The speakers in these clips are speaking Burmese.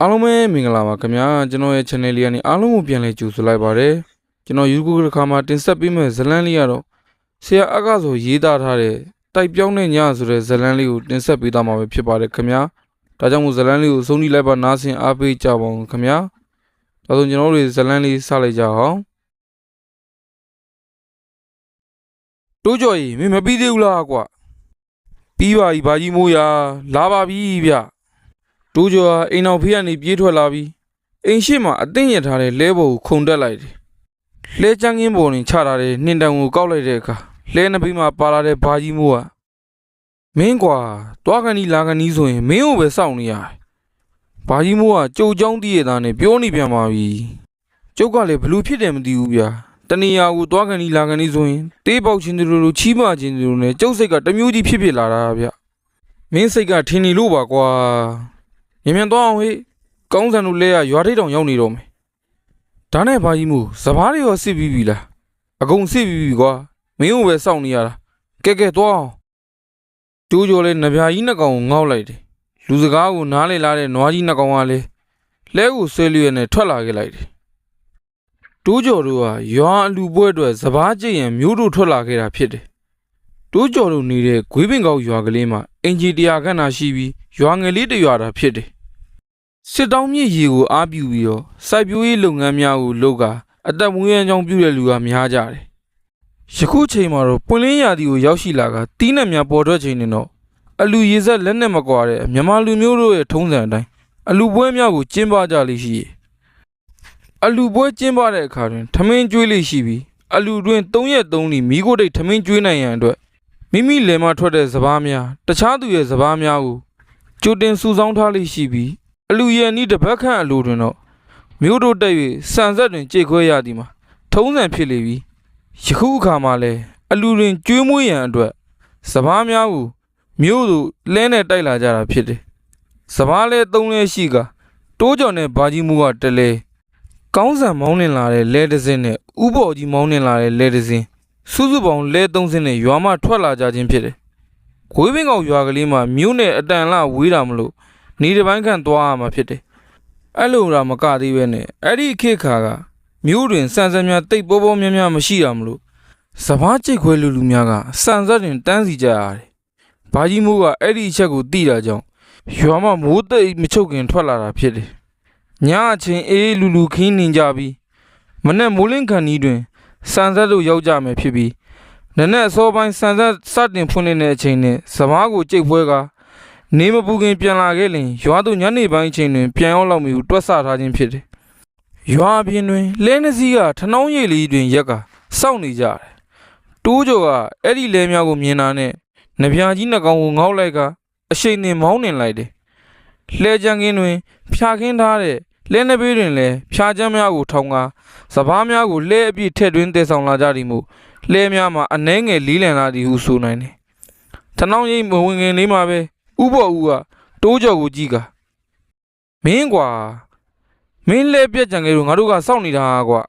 အားလုံးပဲမင်္ဂလာပါခင်ဗျာကျွန်တော်ရဲ့ channel လေးကနေအားလုံးကိုပြန်လည်ကြိုဆိုလိုက်ပါတယ်ကျွန်တော် YouTube တစ်ခါမှာတင်ဆက်ပေးမယ့်ဇာတ်လမ်းလေးကတော့ဆရာအကဆိုရေးသားထားတဲ့တိုက်ပြောင်းတဲ့ညဆိုတဲ့ဇာတ်လမ်းလေးကိုတင်ဆက်ပေးသွားမှာပဲဖြစ်ပါတယ်ခင်ဗျာဒါကြောင့်မို့ဇာတ်လမ်းလေးကိုဆုံးဖြတ်လိုက်ပါနားဆင်အားပေးကြပါဦးခင်ဗျာဒါဆိုကျွန်တော်တို့ဇာတ်လမ်းလေးစလိုက်ကြအောင်တိုးကြော်ကြီးမင်းမပြီးသေးဘူးလားကွာပြီးပါပြီဘာကြီးမိုးရလာပါပြီဗျတိုးကျော်အိမ်အောင်ဖေးကနေပြေးထွက်လာပြီးအိမ်ရှိမှအသင့်ရထားတဲ့လဲဘော်ကိုခုန်တက်လိုက်တယ်။လဲချမ်းကင်းပေါ်နဲ့ချထားတဲ့နှင်းတံကိုကောက်လိုက်တဲ့အခါလဲနှစ်ပိမှာပါလာတဲ့ဘာကြီးမိုးကမင်းကွာတွားကန်ဒီလာကန်ဒီဆိုရင်မင်းကိုပဲစောင့်နေရတယ်။ဘာကြီးမိုးကကြိုကြောင်းတည့်ရတာနဲ့ပြောနေပြန်ပါပြီ။ကျုပ်ကလည်းဘလို့ဖြစ်တယ်မသိဘူးဗျာ။တဏီယာကိုတွားကန်ဒီလာကန်ဒီဆိုရင်တေးပေါက်ချင်းတို့လိုချီးမချင်းတို့နဲ့ကျုပ်စိတ်ကတမျိုးကြီးဖြစ်လာတာဗျ။မင်းစိတ်ကထင်နေလို့ပါကွာ။မြန်တော့အောင်ဟေးကောင်းစံတို့လဲရရွာထိပ်တောင်ရောက်နေတော့မယ်ဒါနဲ့ဘာကြီးမို့စပားတွေရောစစ်ပြီးပြီလားအကုန်စစ်ပြီးပြီကွာမင်းကိုပဲစောင့်နေရတာကဲတော့အောင်ကျိုးကျော်လဲနဗျာကြီးနှစ်ကောင်ကိုငေါက်လိုက်တယ်လူစကားကိုနားလေလာတဲ့နွားကြီးနှစ်ကောင်ကလည်းလဲကိုဆွဲလျက်နဲ့ထွက်လာခဲ့လိုက်တယ်တိုးကျော်တို့ကရွာအလူပွဲအတွက်စပားကြည့်ရင်မျိုးတို့ထွက်လာခဲ့တာဖြစ်တယ်တိုးကျော်တို့နေတဲ့ဂွေးပင်ကောက်ရွာကလေးမှာအင်ဂျီ100ခန့်သာရှိပြီးရွာငယ်လေးတစ်ရွာသာဖြစ်တယ်စစ်တောင်းမြစ်ရေကိုအားပြုပြီးတော့စိုက်ပျိုးရေးလုပ်ငန်းများကိုလုပ်ကာအသက်မွေးရန်ကြောင်းပြုတဲ့လူကများကြတယ်။ယခုချိန်မှာတော့ပွင့်လင်းရာသီကိုရောက်ရှိလာကတီးနှက်များပေါ်ထွက်ချိန်နဲ့တော့အလူရေဆက်လက်နဲ့မကွာတဲ့မြန်မာလူမျိုးတို့ရဲ့ထုံးစံအတိုင်းအလူပွဲများကိုကျင်းပကြလိမ့်ရှိ။အလူပွဲကျင်းပတဲ့အခါတွင်ထမင်းကျွေးလိမ့်ရှိပြီးအလူတွင်3ရက်3လမီးကိုတိတ်ထမင်းကျွေးနိုင်ရန်အတွက်မိမိလယ်မှထွက်တဲ့စပားများတခြားသူရဲ့စပားများကိုကြိုတင်စုဆောင်းထားလိမ့်ရှိပြီးအလူရဲ့နီးတစ်ပတ်ခန့်အလိုတွင်တော့မြို့တို့တက်၍စံဆက်တွင်ကြိတ်ခွဲရသည်မှာထုံးစံဖြစ်လေပြီယခုအခါမှာလည်းအလူတွင်ကျွေးမွေးရန်အတွက်စပားများကိုမြို့သို့လဲနဲ့တိုက်လာကြတာဖြစ်တယ်စပားလဲ3လဲရှိကတိုးကြော်နဲ့ဘာကြီးမှုကတလဲကောင်းဆံမောင်းနှင်လာတဲ့လဲတစ်စင်းနဲ့ဥပေါ်ကြီးမောင်းနှင်လာတဲ့လဲတစ်စင်းစုစုပေါင်းလဲ3စင်းနဲ့ရွာမှထွက်လာကြခြင်းဖြစ်တယ်ဂွေးပင်ကောင်ရွာကလေးမှာမြို့နဲ့အတန်လဝေးတာမလို့နေတစ်ပိုင်းခန့်သွားရမှာဖြစ်တယ်အဲ့လိုတော့မကသေးပဲနဲ့အဲ့ဒီခေတ်ခါကမြို့တွင်စံစက်များတိတ်ပေါ်ပေါ်များများမရှိတာမလို့စပားကြိတ်ခွဲလူများကစံစက်တွင်တန်းစီကြရတယ်ဘာကြီးမိုးကအဲ့ဒီအချက်ကိုသိတာကြောင့်ရွာမှာမိုးတိတ်မချုပ်ခင်ထွက်လာတာဖြစ်တယ်ညအချင်းအေးလူခင်းနေကြပြီးမနေ့မိုးလင်းခန့်ဤတွင်စံစက်တို့ရောက်ကြမယ်ဖြစ်ပြီးနက်နဲ့အစောပိုင်းစံစက်စတင်ဖွင့်နေတဲ့အချိန်နဲ့စပားကိုကြိတ်ပွဲကနေမပူခင်ပြန်လာခဲ့လင်ရွာသူညနေပိုင်းချိန်တွင်ပြန်ရောက်လောက်မီဟုတွက်ဆထားခြင်းဖြစ်တယ်။ရွာပြင်တွင်လဲနှစီးကထနှောင်းရည်လေးတွင်ရက်ကစောင့်နေကြတယ်။တိုးကျော်ကအဲ့ဒီလဲများကိုမြင်တာနဲ့နဗျာကြီးနှကောင်ကိုငေါက်လိုက်ကအရှိန်နဲ့မောင်းနှင်လိုက်တယ်။လဲချမ်းကင်းတွင်ဖြာခင်းထားတဲ့လဲနှပေးတွင်လည်းဖြာချမ်းများကိုထောင်ကာစပားများကိုလဲအပြည့်ထည့်တွင်းတည်ဆောင်လာကြသည်မို့လဲများမှာအနှဲငယ်လီးလန်လာသည်ဟုဆိုနိုင်တယ်။ထနှောင်းရိပ်မဝင်ခင်လေးမှာပဲဥပေါ်ဦးကတိုးကြော်ကိုကြည့်ကမင်းကွာမင်းလဲပြက်ကြံခဲ့လို့ငါတို့ကစောင့်နေတာကွာ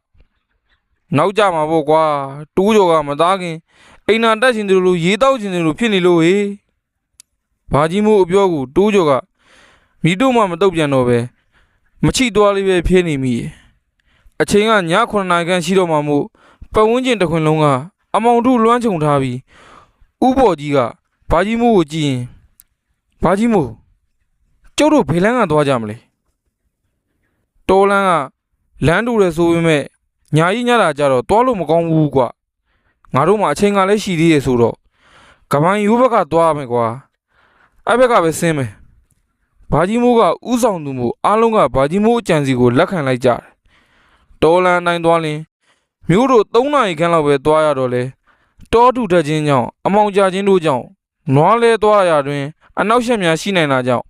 နောက်ကြမှာပေါ့ကွာတိုးကြော်ကမသားခင်အိမ်နာတက်ရှင်သူလိုရေတောက်ရှင်သူလိုဖြစ်နေလို့ဟေးဘာကြီးမို့အပြောကိုတိုးကြော်ကမိတို့မှမတုတ်ပြန်တော့ပဲမချိသွားလေးပဲဖြေးနေမိအချိန်ကည9နာရီခန့်ရှိတော့မှမို့ပတ်ဝန်းကျင်တစ်ခွင်လုံးကအမောင်တို့လွှမ်းခြုံထားပြီးဥပေါ်ကြီးကဘာကြီးမို့ကိုကြည့်ရင်ဘာကြီးမို့ကျုပ်တို့ဘေးလန်းကသွားကြမလဲတော်လန်းကလမ်းတူတယ်ဆိုပေမဲ့ညာကြီးညတာကြတော့သွားလို့မကောင်းဘူးကွာငါတို့မှအချိန်ကလည်းရှိသေးရဲ့ဆိုတော့ကမိုင်းယူဘက်ကသွားရမယ်ကွာအဲ့ဘက်ကပဲဆင်းမယ်ဘာကြီးမိုးကဥဆောင်သူမို့အားလုံးကဘာကြီးမိုးအကြံစီကိုလက်ခံလိုက်ကြတယ်တော်လန်းတိုင်းသွားလင်းမျိုးတို့3နာရီခန့်လောက်ပဲသွားရတော့လေတောထူထက်ခြင်းကြောင့်အမောင်ကြခြင်းတို့ကြောင့်နွားလဲသွားရတွင်အနောက်ရှက်များရှိနိုင်တာကြောင့်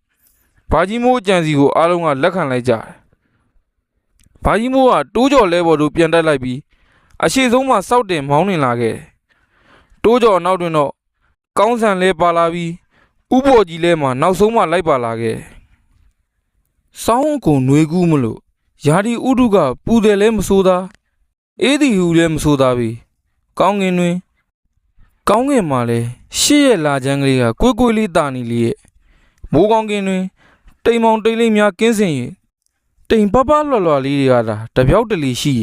ဘာကြီးမိုးအကြံစီကိုအားလုံးကလက်ခံလိုက်ကြတယ်။ဘာကြီးမိုးကတိုးကြော်လဲပေါ်တို့ပြန်တက်လိုက်ပြီးအရှိဆုံးမှစောက်တင်မောင်းနှင်လာခဲ့တယ်။တိုးကြော်နောက်တွင်တော့ကောင်းဆန်လဲပါလာပြီးဥပေါ်ကြီးလဲမှနောက်ဆုံးမှလိုက်ပါလာခဲ့တယ်။စောင်းကိုຫນွေကူးမလို့ယာဒီဥဒုကပူတယ်လဲမဆိုးသားအေးဒီဟူလဲမဆိုးသားပြီးကောင်းငင်တွင်ကောင်းငင်မှာလဲရှေ့ရဲ့လာချမ်းကလေးကကွေးကွေးလေးတာနေလေရဲ့မိုးကောင်းကင်းတွင်တိမ်မောင်တိမ်လေးများကင်းစင်၍ တိမ်ပပလွတ်လွတ်လေးတွေကသာတပြောက်တလီရှိ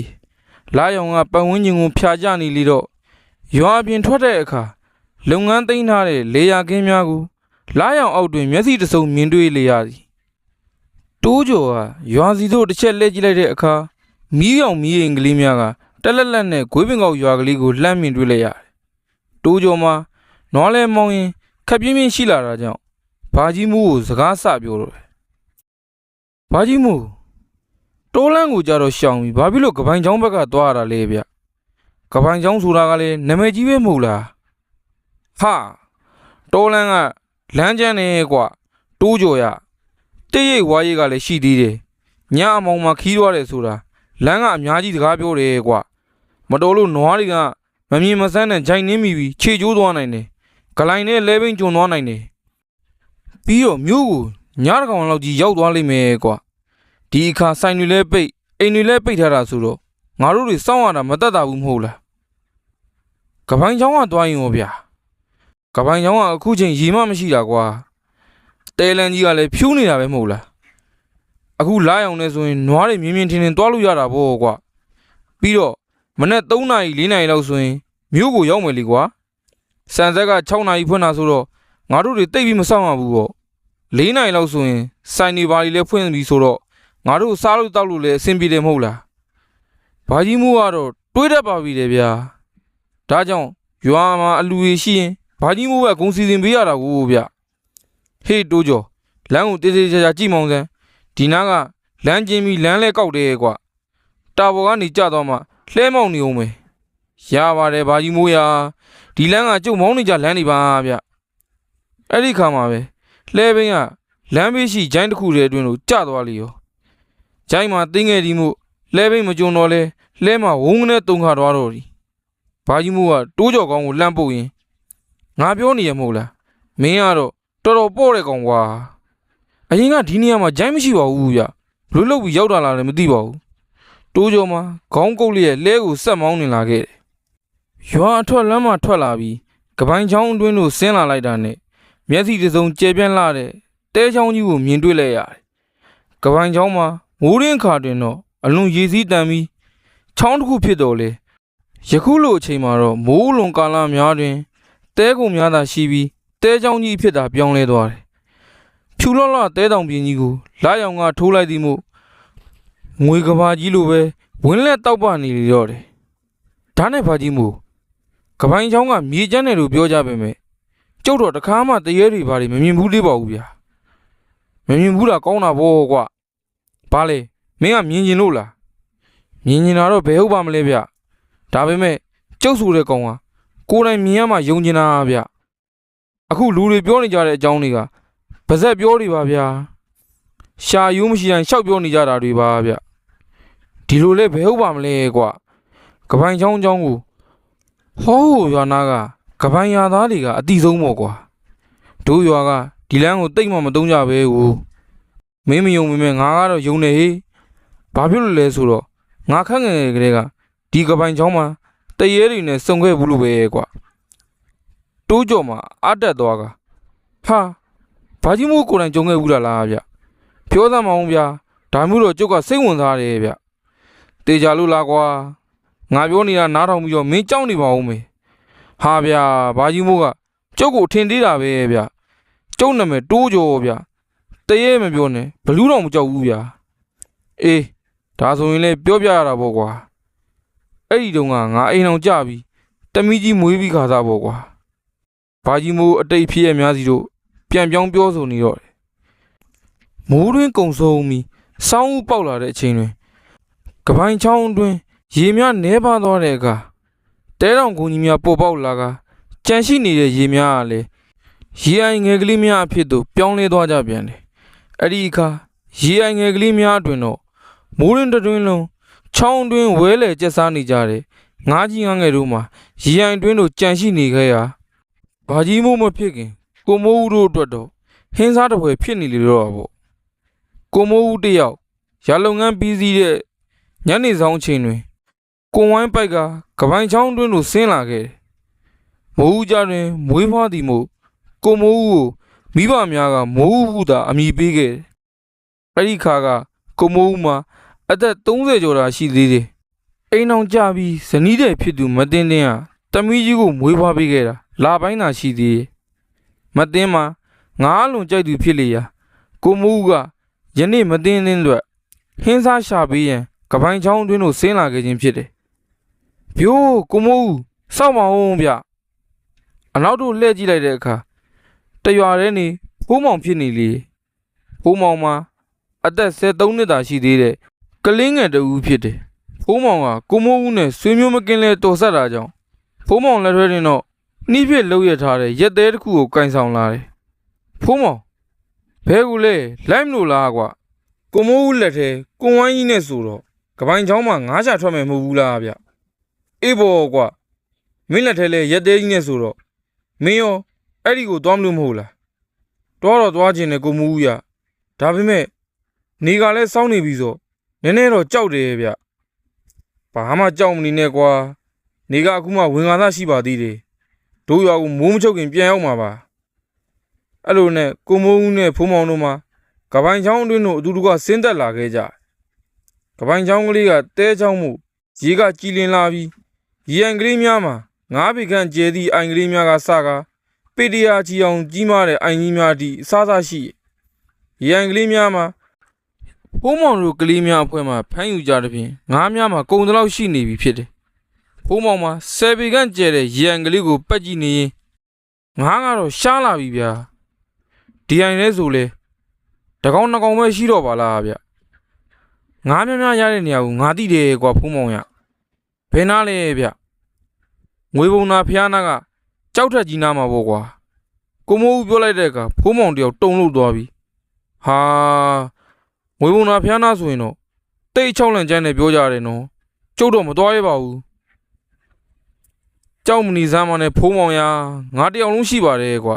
လာရောင်ကပတ်ဝန်းကျင်ကိုဖျားကြနေလေတော့ရွာပြင်ထွက်တဲ့အခါလုပ်ငန်းသိမ်းထားတဲ့လေယာခင်းများကိုလာရောင်အောက်တွင်မျက်စိတစုံမြင်တွေ့လေရသည်တိုးကျော်ကရွာစီတို့တစ်ချက်လှည့်ကြည့်လိုက်တဲ့အခါမီးရောင်မီးအိမ်ကလေးများကတက်လက်လက်နဲ့ဂွေးပင်ကောက်ရွာကလေးကိုလှမ်းမြင်တွေ့လိုက်ရတယ်တိုးကျော်မှာနွားလဲမောင်းရင်ခက်ပြင်းပြင်းရှိလာတာကြောင့်ဘာကြီးမူကိုစကားဆပြောတော့တယ်ဘာကြီးမူတိုးလန်းကိုကြတော့ရှောင်ပြီးဘာဖြစ်လို့ကပိုင်ချောင်းဘက်ကသွားရတာလဲဗျကပိုင်ချောင်းဆိုတာကလည်းနာမည်ကြီးပဲမဟုတ်လားဟာတိုးလန်းကလမ်းကျန်းနေကွာတိုးကျော်ရတိတ်ရိတ်ဝါရိတ်ကလည်းရှိသေးတယ်ညအမောင်မှာခီးသွားတယ်ဆိုတာလမ်းကအများကြီးစကားပြောတယ်ကွာမတော်လို့နွားတွေကမမြင်မဆန်းနဲ့ဂျိုင်နှင်းမိပြီးခြေကျိုးသွားနိုင်တယ်ဂလိုင်းနဲ့လဲဘင်းကျုံသွားနိုင်တယ်ပြီးတော့မြို့ကိုညတစ်ကောင်လောက်ကြီးရောက်သွားလိမ့်မယ်ကွာဒီအခါဆိုင်တွေလဲပိတ်အိမ်တွေလဲပိတ်ထားတာဆိုတော့ငါတို့တွေစောင့်ရတာမတတ်တာဘူးမဟုတ်လားကပိုင်ချောင်းကသွားရင်ရောဗျာကပိုင်ချောင်းကအခုချိန်ရေမမရှိတာကွာတဲလန်ကြီးကလည်းဖြူးနေတာပဲမဟုတ်လားအခုလာရောင်နေဆိုရင်နွားတွေမြင်းမြင်းထင်းထင်းသွားလို့ရတာပေါ့ကွာပြီးတော့မနေ့3နာရီ4နာရီလောက်ဆိုရင်မြို့ကိုရောက်မယ်လေကွာစံဆက်က6နာရီဖွင့်တာဆိုတော့ငါတို့တွေတိတ်ပြီးမဆောင်ရဘူးပေါ့4နာရီလောက်ဆိုရင်စိုင်နေပါလီလဲဖွင့်ပြီဆိုတော့ငါတို့စားလို့တောက်လို့လဲအဆင်ပြေတယ်မဟုတ်လားဘာကြီးမိုးကတော့တွေးတတ်ပါပြီလေဗျာဒါကြောင့်ရွာမှာအလူရရှိရင်ဘာကြီးမိုးကဂုံစီစဉ်ပေးရတာကိုဗျဟေးတိုးကျော်လမ်းကိုတေးသေးချာချာကြည့်မောင်းစမ်းဒီနားကလမ်းကျင်းပြီးလမ်းလဲကောက်တယ်ကွာတာဘော်ကနေကြတော့မှလှဲမောင်းနေအောင်မယ်ရပါတယ်ဘာကြီးမိုးရဒီလမ်းကကျုပ်မောင်းနေကြလမ်းနေပါဗျအဲ့ဒီခါမှာပဲလှဲဘင်းကလမ်းဘေးရှိဂျိုင်းတစ်ခုတည်းအတွင်းကိုကျသွားလေရောဂျိုင်းမှာတင်းငယ်ဒီမှုလှဲဘင်းမကြုံတော့လဲလှဲမှာဝုန်းနဲ့တုံခါသွားတော့ဒီဘာကြီးမိုးကတိုးကြော်ကောင်းကိုလှမ်းပုတ်ရင်ငါပြောနေရမဟုတ်လားမင်းကတော့တော်တော်ပေါ့တဲ့ကောင်ကွာအရင်ကဒီနေရာမှာဂျိုင်းမရှိပါဘူးဗျဘလို့လုပ်ပြီးရောက်တာလားလည်းမသိပါဘူးတိုးကြော်မှာခေါင်းကုတ်လေးရဲ့လဲကိုဆက်မောင်းနေလာခဲ့တယ်ရွာအထွက်လမ်းမှာထွက်လာပြီးကပိုင်ချောင်းအတွင်းတို့ဆင်းလာလိုက်တာနဲ့မျက်စိတစ်စုံကျဲပြန့်လာတဲ့တဲချောင်းကြီးကိုမြင်တွေ့လိုက်ရတယ်ကပိုင်ချောင်းမှာမိုးရင်းခါတွင်တော့အလွန်ရေစီးတန်ပြီးချောင်းတစ်ခုဖြစ်တော်လေယခုလိုအချိန်မှာတော့မိုးလွန်ကာလများတွင်တဲကုံများသာရှိပြီးတဲချောင်းကြီးဖြစ်တာပြောင်းလဲသွားတယ်ဖြူလော့လော့တဲတောင်ပြင်းကြီးကိုလာရောင်ကထိုးလိုက်သည်မို့ငွေကဘာကြီးလိုပဲဝင်းလက်တောက်ပနေလေတော့တယ်ဒါနဲ့ဘာကြီးမို့ကပိုင်ချောင်းကမြေကျန်းတယ်လို့ပြောကြပေမဲ့ကျုပ်တော့တခါမှတရေတွေဘာတွေမမြင်ဘူးသေးပါဘူးဗျာမမြင်ဘူးလားကောင်းတာပေါ့ကွာဘာလဲမင်းကမြင်ကျင်လို့လားမြင်ကျင်တာတော့ဘယ်ဟုတ်ပါမလဲဗျဒါပေမဲ့ကျုပ်ဆိုတဲ့ကောင်ကကိုယ်တိုင်မြင်ရမှယုံကျင်တာဗျအခုလူတွေပြောနေကြတဲ့အကြောင်းတွေကပါဇက်ပြောတွေပါဗျာရှာယိုးမရှိတိုင်းရှောက်ပြောနေကြတာတွေပါဗျဒီလိုလဲဘယ်ဟုတ်ပါမလဲကွာကပိုင်ချောင်းအကြောင်းကိုဟောရွာနာကကပိုင်ရသားတွေကအတိဆုံးပေါ့ကွာတို့ရွာကဒီလမ်းကိုတိတ်မှမတုံးကြပဲကိုမင်းမယုံမင်းငါကတော့ယုံနေဟေးဘာဖြစ်လို့လဲဆိုတော့ငါခန့်ငယ်ကလေးကဒီကပိုင်ချောင်းမှာတရေတွေနဲ့စုံခဲ့ဘူးလို့ပဲကွာတိုးကြော်မှာအတက်သွားကဟာဘာကြီးမို့ကိုယ်တိုင်ကြုံခဲ့ဘူးလားဗျပြောသမ်းမအောင်ဗျာဒါမျိုးတော့ကျုပ်ကစိတ်ဝင်စားတယ်ဗျတေချာလို့လားကွာငါပြောနေတာနားထောင်ပြီးတော့မင်းကြောက်နေပါဦးမေဟာဗျာဘာကြီးမို့ကကျုပ်ကိုထင်သေးတာပဲဗျကျုပ်နာမည်တိုးကြော်ဗျတရေမပြောနဲ့ဘလူးတော့မကြောက်ဘူးဗျာအေးဒါဆိုရင်လည်းပြောပြရတာပေါ့ကွာအဲ့ဒီတုန်းကငါအိမ်အောင်ကြပြီးတမီးကြီးမွေးပြီးခါသားပေါ့ကွာဘာကြီးမို့အတိတ်ဖြစ်ရများစီတို့ပြန်ပြောင်းပြောဆိုနေတော့တယ်မိုးတွင်းကုံဆုံးပြီးစောင်းဥပေါက်လာတဲ့အချိန်တွင်ကပိုင်ချောင်းအတွင်းရေများနှဲပါသွားတဲ့အခါတဲတောင်ကုန်းကြီးများပေါ်ပေါက်လာကကြန့်ရှိနေတဲ့ရေများကလည်းရေအိုင်ငယ်ကလေးများအဖြစ်သို့ပြောင်းလဲသွားကြပြန်တယ်အဲ့ဒီအခါရေအိုင်ငယ်ကလေးများအတွင်တော့မိုးရင်းတွင်လုံးချောင်းတွင်ဝဲလေကျက်စားနေကြတယ်ငါးကြီးငါးငယ်တို့မှာရေအိုင်တွင်တို့ကြန့်ရှိနေခဲ့ရာဘာကြီးမို့မဖြစ်ခင်ကိုမိုးဦးတို့အတွက်တော့ဟင်းစားတစ်ပွဲဖြစ်နေလေတော့ပေါ့ကိုမိုးဦးတယောက်ရလုပ်ငန်းပြီးစီးတဲ့ညနေဆောင်အချိန်တွင်ကိုဝိုင်းပိုက်ကကပိုင်ချောင်းတွင်တို့ဆင်းလာခဲ့တယ်မိုးဦးကြတွင်မွေးဖွားသည်မို့ကိုမိုးဦးကိုမိဘများကမိုးဦးဟုသာအမည်ပေးခဲ့တယ်အဲ့ဒီခါက ကိုမိုးဦးမှာအသက်30ကျော်သာရှိသေးတယ်အိမ်အောင်ကြပြီးဇနီးတဲ့ဖြစ်သူမတင်းတင်းဟာတမီးကြီးကိုမွေးဖွားပေးခဲ့တာလာပိုင်းသာရှိသေးတယ်မတင်းမှာငါးလွန်ကြိုက်သူဖြစ်လေရာကိုမိုးဦးကယနေ့မတင်းတင်းတို့ဟင်းစားရှာပေးရန်ကပိုင်ချောင်းတွင်းသို့ဆင်းလာခဲ့ခြင်းဖြစ်တယ်ဗျိုးကိုမိုးဦးစောက်မအောင်ဗျအနောက်တို့လှည့်ကြည့်လိုက်တဲ့အခါတရွာထဲနေဖိုးမောင်ဖြစ်နေလေဖိုးမောင်မှာအသက်73နှစ်သာရှိသေးတဲ့ကလေးငယ်တူဖြစ်တယ်ဖိုးမောင်ကကိုမိုးဦးနဲ့ဆွေမျိုးမကင်းလဲတော်ဆက်တာကြောင့်ဖိုးမောင်လက်ထဲတွင်တော့နှီးဖြစ်လှုပ်ရထားတဲ့ရက်သေးတစ်ခုကိုကင်ဆောင်လာတယ်ဖိုးမောင်ဘဲကူလဲလိုက်မလို့လားကွာကိုမိုးဦးလက်ထဲကွန်ဝိုင်းကြီးနဲ့ဆိုတော့ကပိုင်ချောင်းမှာငါးချထွက်မယ်မဟုတ်ဘူးလားဗျအေးဘောကွာမင်းလက်ထဲလဲရက်သေးကြီးနဲ့ဆိုတော့မင်းရောအဲ့ဒီကိုသွားမလို့မဟုတ်လားတော့သွားခြင်းနဲ့ကိုမိုးဦးရဒါပေမဲ့နေကလည်းစောင်းနေပြီဆိုနည်းနည်းတော့ကြောက်တယ်ဗျဘာမှကြောက်မနေနဲ့ကွာနေကအခုမှဝင်ကားသားရှိပါသေးတယ်တို့ရွာကိုမိုးမချုပ်ခင်ပြန်ရောက်မှာပါအဲ့လိုနဲ့ကိုမိုးဦးနဲ့ဖိုးမောင်တို့မှကပိုင်ချောင်းအတွင်းတို့အတူတူကဆင်းသက်လာခဲ့ကြကပိုင်ချောင်းကလေးကတဲချောင်းမှုရေကကြည်လင်လာပြီးရေအိမ်ကလေးများမှာငါးပေခန့်ကျဲသည့်အိမ်ကလေးများကစကားပေတရာချီအောင်ကြီးမားတဲ့အိမ်ကြီးများသည့်အစားစားရှိရေအိမ်ကလေးများမှာဖိုးမောင်တို့ကလေးများအဖွဲ့မှဖမ်းယူကြတဲ့ဖြင့်ငါးများမှာကုံတလောက်ရှိနေပြီဖြစ်တယ်ဖိုးမောင်မှာ10ပေခန့်ကျဲတဲ့ရေအိမ်ကလေးကိုပက်ကြည့်နေရင်ငါးကတော့ရှားလာပြီဗျာဒီအိမ်လဲဆိုလေတကောင်နှစ်ကောင်ပဲရှိတော့ပါလားဗျငါးများရတဲ့နေရာကိုငါသိတယ်ကွာဖိုးမောင်ရဘယ်နာလဲဗျငွေပုံနာဖျားနာကကြောက်ထက်ကြီးနာမှာပေါ့ကွာကိုမိုးဦးပြောလိုက်တဲ့အခါဖိုးမောင်တယောက်တုံလို့သွားပြီဟာငွေပုံနာဖျားနာဆိုရင်တော့တိတ်6လန့်ကျန်းနဲ့ပြောကြတယ်နော်ကျုပ်တော့မသွားရပါဘူးကြောက်မနေစမ်းမနဲ့ဖိုးမောင်ရငါတယောက်လုံးရှိပါတယ်ကွာ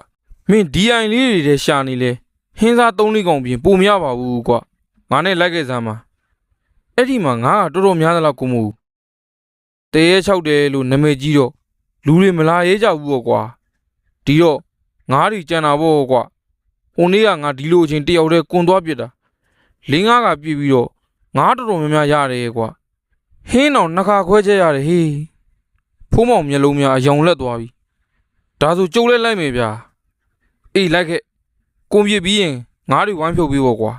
မင်းဒီအိုင်လေးတွေထဲရှာနေလေဟင်းစား3-4ကောင်ပြင်ပုံမရပါဘူးကွာငါနဲ့လိုက်ခဲ့စမ်းပါအဲ့ဒီမှာငါကတော်တော်များသလားကိုမို့တရေ6တယ်လို့နာမည်ကြီးတော့လူတွေမလာရဲကြဘူးပေါ့ကွာဒီတော့ငါးတွေကြံတာပေါ့ကွာဟိုနေ့ကငါဒီလိုအချိန်တယောက်တည်းကွန်သွားပြစ်တာ5-5ကပြည့်ပြီးတော့ငါးတော်တော်များများရတယ်ကွာဟင်းတော်နှစ်ခါခွဲချက်ရတယ်ဟေးဖိုးမောင်မျက်လုံးများအယောင်လက်သွားပြီဒါဆိုကြုံလဲလိုက်မယ်ဗျာအေးလိုက်ခဲ့ကွန်ပြစ်ပြီးရင်ငါးတွေဝိုင်းဖြုတ်ပြီးပေါ့ကွာ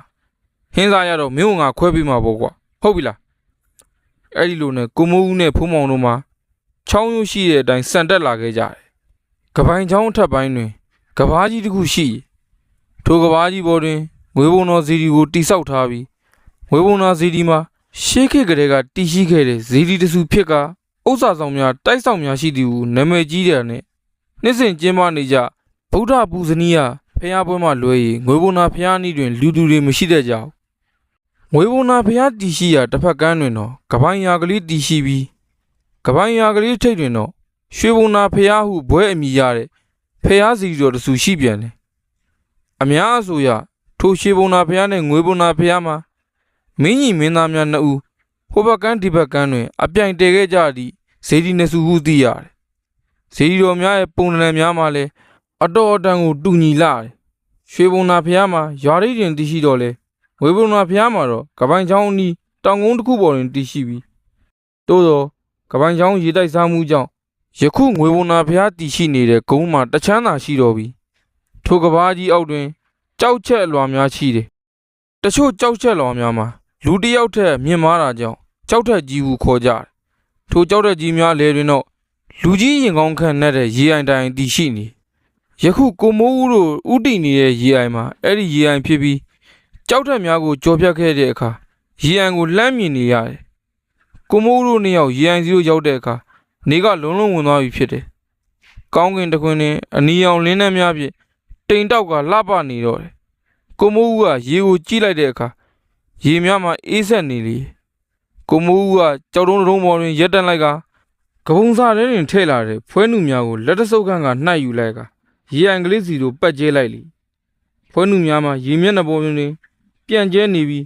ဟင်းစားရတော့မင်းကငါခွဲပြီးမှာပေါ့ကွာဟုတ်ပြီလားအဲ့ဒီလိုနဲ့ကိုမိုးဦးနဲ့ဖိုးမောင်တို့မှာချောင်းရိုးရှိတဲ့အတိုင်းစံတက်လာခဲ့ကြတယ်ကပိုင်ချောင်းထပ်ပိုင်းတွင်ကဘာကြီးတစ်ခုရှိထိုကဘာကြီးပေါ်တွင်ငွေဘုံတော်ဇီဒီကိုတိဆောက်ထားပြီးငွေဘုံတော်ဇီဒီမှာရှေးခေတ်ကလေးကတည်ရှိခဲ့တဲ့ဇီဒီတစုဖြစ်ကဥစ္စာဆောင်များတိုက်ဆောင်များရှိသည်ဟုနာမည်ကြီးတယ်နဲ့နှစ်စဉ်ကျင်းပနေကြဗုဒ္ဓပူဇနီးယဖျားပွဲမှလွဲ၍ငွေဘုံတော်ဖျားနည်းတွင်လူသူတွေမရှိတဲ့ကြောင်ငွေဘုံတော်ဖျားတည်ရှိရာတစ်ဖက်ကမ်းတွင်တော့ကပိုင်ရာကလေးတည်ရှိပြီးကပိုင်ရာကလေးထိပ်တွင်တော့ရွှေဘုံတော်ဖျားဟုဘွဲအမည်ရတဲ့ဖျားစီတော်တစုရှိပြန်တယ်အများအဆိုရထိုရွှေဘုံတော်ဖျားနဲ့ငွေဘုံတော်ဖျားမှာမင်းကြီးမင်းသားများနှစ်ဦးဟိုဘက်ကမ်းဒီဘက်ကမ်းတွင်အပြိုင်တည်ခဲ့ကြသည့်ဇေဒီနှစ်စုဟုသိရတယ်ဇေဒီတော်များရဲ့ပုံနှံများမှာလည်းအတော်အတန်ကိုတူညီလာတယ်ရွှေဘုံတော်ဖျားမှာရွာရိတ်တွင်တည်ရှိတော်လဲငွေဘုံတော်ဖျားမှာတော့ကပိုင်ချောင်းအနီးတောင်ကုန်းတစ်ခုပေါ်တွင်တည်ရှိပြီးသို့သောကပိုင်ချောင်းရေတိုက်စားမှုကြောင့်ယခုငွေဘုံတော်ဖျားတည်ရှိနေတဲ့ဂုံးမှာတချမ်းသာရှိတော်ပြီးထိုကဘာကြီးအောက်တွင်ကြောက်ချက်လွှာများရှိတယ်တချို့ကြောက်ချက်လွှာများမှာလူတစ်ယောက်ထက်မြင့်မားတာကြောင့်ကြောက်ထက်ကြီးဟုခေါ်ကြတယ်ထိုကြောက်ထက်ကြီးများလေတွင်တော့လူကြီးရင်ကောင်းခန့်နဲ့တဲ့ရေအိုင်တိုင်တည်ရှိနေယခုကိုမိုးဦးတို့ဥတည်နေတဲ့ရေအိုင်မှာအဲ့ဒီရေအိုင်ဖြစ်ပြီးကြောက်ထက်များကိုကြော်ဖြတ်ခဲ့တဲ့အခါရေအိုင်ကိုလှမ်းမြင်နေရတယ်ကိုမိုးဦးတို့နှစ်ယောက်ရေအိုင်စီတို့ရောက်တဲ့အခါနေကလုံးလုံးဝင်သွားပြီဖြစ်တယ်ကောင်းကင်တခွင်နဲ့အနီရောင်လင်းနှက်များဖြင့်တိမ်တောက်ကလှပနေတော့တယ်ကိုမိုးဦးကရေကိုကြည့်လိုက်တဲ့အခါရေများမှာအေးဆက်နေလေကိုမိုးဦးကကြောက်တုံးတုံးပေါ်တွင်ရက်တန့်လိုက်ကကပုံစားထဲတွင်ထည့်လာတဲ့ဖွဲနုများကိုလက်တဆုပ်ခန့်ကနှိုက်ယူလိုက်ကရေအိုင်ကလေးစီတို့ပတ်ကျဲလိုက်လေဖွဲနုများမှာရေမျက်နှာပေါ်တွင်ပြန့်ကျဲနေပြီး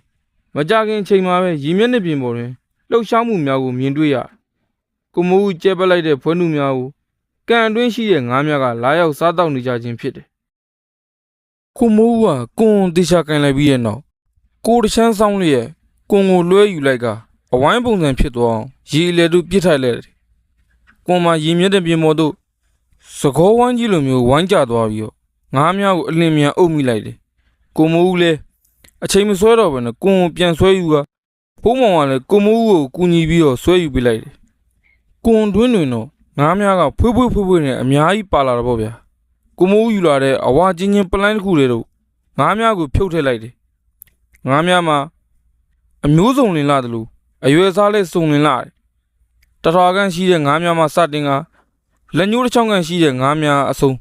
မကြခင်ချိန်မှာပဲရေမျက်နှာပြင်ပေါ်တွင်လှုပ်ရှားမှုများကိုမြင်တွေ့ရကိုမိုးဦးကျဲပလိုက်တဲ့ဖွဲနုများကိုကန်အတွင်းရှိတဲ့ငါးများကလာရောက်စားတောက်နေကြခြင်းဖြစ်တယ်ကိုမိုးဦးကကွန်တေချာကန်လိုက်ပြီးတဲ့နောက်ကိုတချမ်းဆောင်လျက် ကွန်ကိုလွှဲယူလိုက်ကအဝိုင်းပုံစံဖြစ်သွားအောင်ရေအလေတို့ပြစ်ထိုက်လိုက်တယ်ကွန်မှာရေမြက်တဲ့ပြင်ပေါ်သို့စကောဝိုင်းကြီးလိုမျိုးဝိုင်းကျသွားပြီးတော့ငါးများကိုအလင်းမြန်အုပ်မိလိုက်တယ်ကိုမိုးဦးလည်းအချိန်မဆွဲတော့ဘဲနဲ့ကွန်ကိုပြန်ဆွဲယူကဖိုးမောင်ကလည်းကိုမိုးဦးကိုကူညီပြီးတော့ဆွဲယူပေးလိုက်တယ်ကွန်တွင်းတွင်တော့ငါးများကဖွေးဖွေးနဲ့အများကြီးပါလာတော့ဗျာကိုမိုးဦးယူလာတဲ့အဝါချင်းချင်းပလိုင်းတစ်ခုလေးတို့ငါးများကိုဖြုတ်ထည့်လိုက်တယ်ငါးများမှာအမျိုးစုံလင်လာတယ်လို့အရွယ်စားလဲစုံလင်လာတယ်တထွားကန်ရှိတဲ့ငါးများမှာစတင်ကလက်ညှိုးတစ်ချောင်းကန်ရှိတဲ့ငါးများအစုံ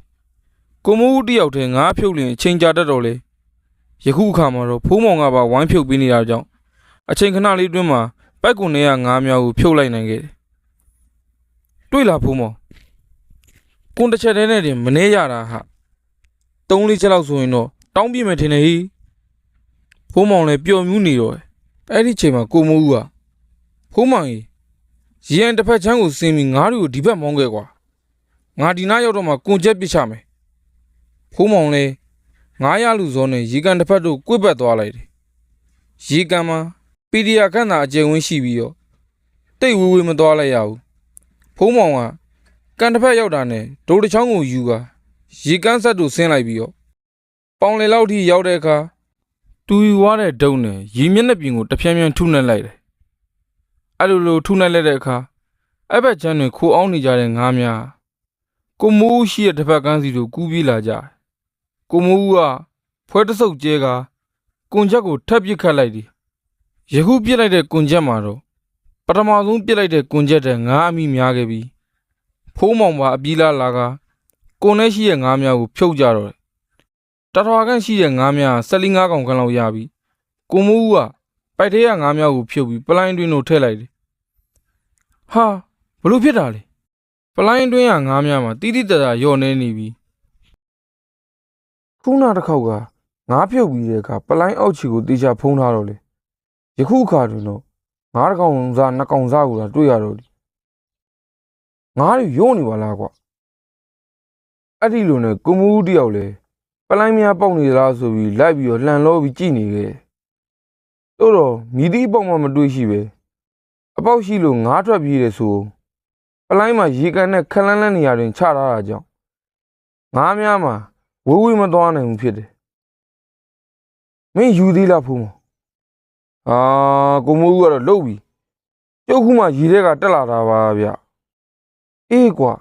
ကိုမိုးဦးတယောက်တည်းငါးဖြုတ်လင်အချိန်ကြာတတ်တော့လေယခုအခါမှာတော့ဖိုးမောင်ကပါဝိုင်းဖြုတ်ပေးနေတာကြောင့်အချိန်ခဏလေးတွင်းမှာပိုက်ကွန်တွေကငါးများကိုဖြုတ်လိုက်နိုင်ခဲ့တယ်တွေ့လားဖိုးမောင်ကွန်တစ်ချက်တည်းနဲ့တင်မနေရတာဟာ3-4ချက်လောက်ဆိုရင်တော့တောင်းပြမယ်ထင်တယ်ဟိဖိုးမောင်လည်းပျော်မြူးနေတော့အဲ့ဒီချိန်မှာကိုမိုးဦးကဖိုးမောင်ကြီးရေရန်တစ်ဖက်ချမ်းကိုဆင်းပြီးငါးတွေကိုဒီဘက်မောင်းခဲ့ကွာငါဒီနားရောက်တော့မှကွန်ချက်ပစ်ချမယ်ဖိုးမောင်လည်းငါးရလူစောနဲ့ရေကန်တစ်ဖက်တို့ကွေ့ပတ်သွားလိုက်တယ်ရေကန်မှာပီဒီယာခန့်သာအကျယ်ဝန်းရှိပြီးတော့တိတ်ဝေးမသွားလိုက်ရဘူးဖိုးမောင်ကကန်တစ်ဖက်ရောက်တာနဲ့ဒိုးတစ်ချောင်းကိုယူကရေကန်ဆက်တို့ဆင်းလိုက်ပြီးတော့ပေါင်လေလောက်ထိရောက်တဲ့အခါတူယူသွားတဲ့ဒုံနဲ့ရေမျက်နှာပြင်ကိုတဖြန်းဖြန်းထုနှက်လိုက်တယ်အဲ့လိုထုနှက်လိုက်တဲ့အခါအဲ့ဘက်ချမ်းတွေခိုးအောင်နေကြတဲ့ငါးများကိုမိုးရှိတဲ့တစ်ဖက်ကန်းစီတို့ကူးပြေးလာကြတယ်ကိုမိုးကဖွဲတဆုပ်ကျဲကကွန်ချက်ကိုထပ်ပစ်ခတ်လိုက်တယ်ယခုပစ်လိုက်တဲ့ကွန်ချက်မှာတော့ပထမဆုံးပစ်လိုက်တဲ့ကွန်ချက်တဲ့ငါးအမိများခဲ့ပြီးဖိုးမောင်ပါအပြေးလာကကွန်ထဲရှိတဲ့ငါးများကိုဖြုတ်ကြတော့တထွားကန်ရှိတဲ့ငါးများ15ကောင်ခန့်လောက်ရပြီကိုမိုးဦးကပိုက်ထဲကငါးများကိုဖြုတ်ပြီးပလိုင်းတွင်းတို့ထည့်လိုက်တယ်ဟာဘလို့ဖြစ်တာလဲပလိုင်းတွင်းကငါးများမှာတိတိတတ်တာယော့နေနေပြီခုနတစ်ခေါက်ကငါးဖြုတ်ပြီးတဲ့အခါပလိုင်းအောက်ချီကိုတေချာဖုံးထားတော့လေယခုအခါတွင်တော့ငါးကောင်စား2ကောင်စားကိုလာတွေ့ရတော့ဒီငါးတွေယုံနေပါလားကွာအဲ့ဒီလိုနဲ့ကိုမိုးဦးတယောက်လေပလိုင်းများပေါက်နေသလားဆိုပြီးလိုက်ပြီးတော့လှန်လောပြီးကြည့်နေခဲ့တို့တော့မြည်သည့်ပေါက်မှမတွေ့ရှိပဲအပေါက်ရှိလို့ငါးထွက်ပြေးတယ်ဆိုပလိုင်းမှာရေကန်နဲ့ခလန်းလန်းနေရာတွင်ချထားတာကြောင့်ငါးများမှာဝေးမသွားနိုင်ဘူးဖြစ်တယ်မင်းယူသေးလားဖုံးမကိုမိုးဦးကတော့လှုပ်ပြီကျုပ်ခုမှရေထဲကတက်လာတာပါဗျအေးကွာ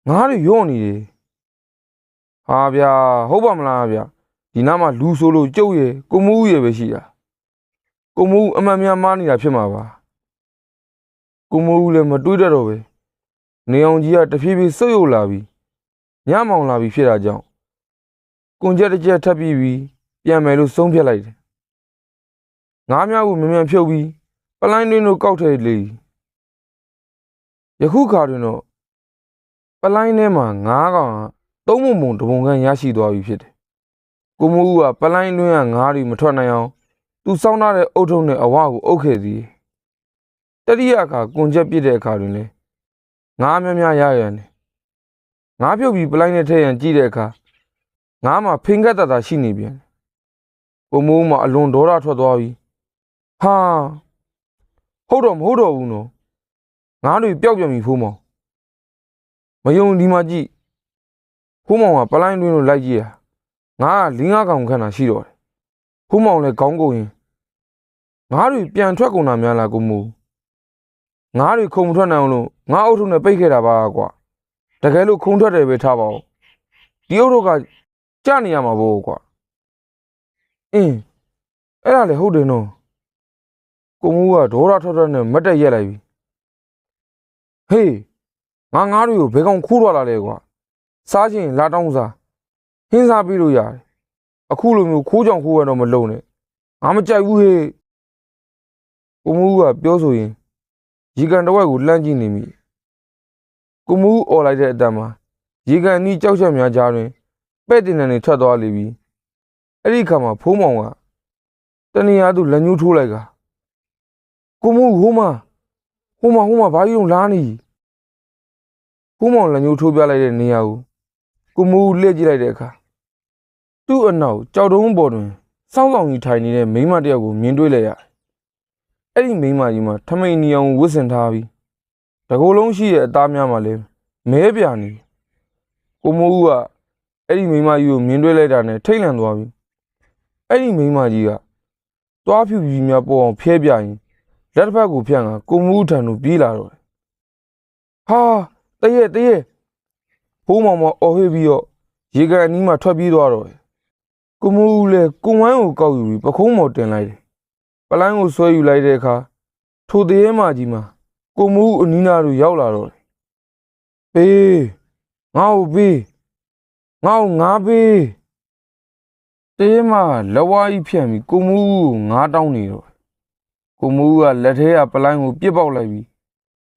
ငါးတွေယော့နေတယ်ဟာဗျာဟုတ်ပါမလားဗျဒီနားမှာလူဆိုလို့ကျုပ်ရဲ့ကိုမိုးဦးရဲ့ပဲရှိတာကိုမိုးဦးအမှန်များမားနေတာဖြစ်မှာပါကိုမိုးဦးလည်းမတွေးတတ်တော့ပဲနေအောင်ကြီးကတဖြည်းဖြည်းဆုတ်ယုတ်လာပြီးညမောင်လာပြီးဖြစ်တာကြောင့်ကွန်ချက်တစ်ချက်ထပ်ပြီးပြန်မယ်လို့ဆုံးဖြတ်လိုက်တယ်ငါးများကိုမြန်ဖြုတ်ပြီးပလိုင်းတွင်းတို့ကောက်ထည့်လေယခုခါတွင်တော့ပလိုင်းထဲမှာငါးကောင်သုံးပုံတပုံခန့်ရရှိသွားပြီဖြစ်တယ်ကိုမိုးဦးကပလိုင်းတွင်းကငါးတွေမထွက်နိုင်အောင်သူစောင်းထားတဲ့အုတ်ထုံနဲ့အဝကိုအုပ်ခဲ့သည်တတိယအခါကွန်ချက်ပြစ်တဲ့အခါတွင်လေငါးများရရန်ငါးပြုတ်ပြီးပလိုင်းနဲ့ထည့်ရန်ကြည့်တဲ့အခါငါးမှာဖိန်ကက်တတာရှိနေပြန်ကိုမိုးမှာအလွန်ဒေါသထွက်သွားပြီဟာဟုတ်တော့မဟုတ်တော့ဘူးနော်ငါးတွေပျောက်ပြန်ပြီဖိုးမောင်မယုံဒီမှာကြည့်ဖိုးမောင်ကပလိုင်းတွင်းလို့လိုက်ကြည့်ရငါက4-5ကောင်ခန့်တာရှိတော့တယ်ဖိုးမောင်လည်းခေါင်းကုန်ရင်ငါးတွေပြန်ထွက်ကုန်တာများလားကိုမိုးငါးတွေခုံမထွက်နိုင်အောင်လို့ငါအုပ်ထုနဲ့ပိတ်ခဲ့တာပါကွာတကယ်လို့ခုံထွက်တယ်ပဲထားပါဦးဒီအုပ်ထုကကြနေရမှာဗောကွာအဲ့ဒါလေဟုတ်တယ်နော်ကိုမိုးကဒေါသထွက်နဲ့မတ်တက်ရက်လိုက်ပြီဟေးငါးတွေကိုဘယ်ကောင်ခိုးထွက်လာလဲကွာစားချင်လာတောင်းစားဟင်းစားပြီးလို့ရတယ်အခုလိုမျိုးခိုးကြောင်ခိုးရတော့မလုံနဲ့ငါမကြိုက်ဘူးဟေးကိုမိုးကပြောဆိုရင်ရေကန်တစ်ဝက်ကိုလှမ်းကြည့်နေမိကိုမိုးអော်လိုက်တဲ့အတန်မှာရေကန်နီးကြောက်ချက်များကြားတွင်ပဲ့တင်နေထွက်သွားလိမ့်ပြီအဲ့ဒီခါမှာဖိုးမောင်ကတနေရာသူလက်ညှိုးထိုးလိုက်ကကိုမိုးဟိုးမဘာကြီးတော့လားနေဖိုးမောင်လက်ညှိုးထိုးပြလိုက်တဲ့နေရာကိုမိုးလှည့်ကြည့်လိုက်တဲ့အခါသူ့အနောက်ကြောက်တုံးပေါ်တွင်စောင်းဆောင်ကြီးထိုင်နေတဲ့မိန်းမတစ်ယောက်ကိုမြင်တွေ့လိုက်ရတယ် အဲ့ဒီမိန်းမကြီးမှာထမိန်နီအောင်ဝစ်စင်ထားပြီးတကိုယ်လုံးရှိတဲ့အသားများမှာလည်းမဲပြာနေကိုမိုးဦးကအဲ့ဒီမိန်းမကြီးကိုမြင်တွေ့လိုက်တာနဲ့ထိတ်လန့်သွားပြီအဲ့ဒီမိန်းမကြီးကသွားဖြူဖြူများပေါ်အောင်ဖျဲပြရင်လက်တစ်ဖက်ကိုဖြန့်ကကိုမိုးဦးထံသို့ပြေးလာတော့ဟာတည့်ရဲ့ဖိုးမောင်မောင်အော်ဟစ်ပြီးတော့ရေကန်အနီးမှာထွက်ပြေးသွားတော့ကိုမိုးဦးလည်းကိုဝမ်းကိုကောက်ယူပြီးပခုံးမော်တင်လိုက်တယ်ပလိုင်းကိုဆွဲယူလိုက်တဲ့အခါထိုတရေမကြီးမှာကိုမိုးဦးအနီးနားသို့ရောက်လာတော့ပေးငါ့ကိုပေးငါ့ကိုငါပေးတရေမလက်ဝါးကြီးဖြန့်ပြီးကိုမိုးဦးကိုငါတောင်းနေတော့ကိုမိုးဦးကလက်ထဲကပလိုင်းကိုပြစ်ပေါက်လိုက်ပြီး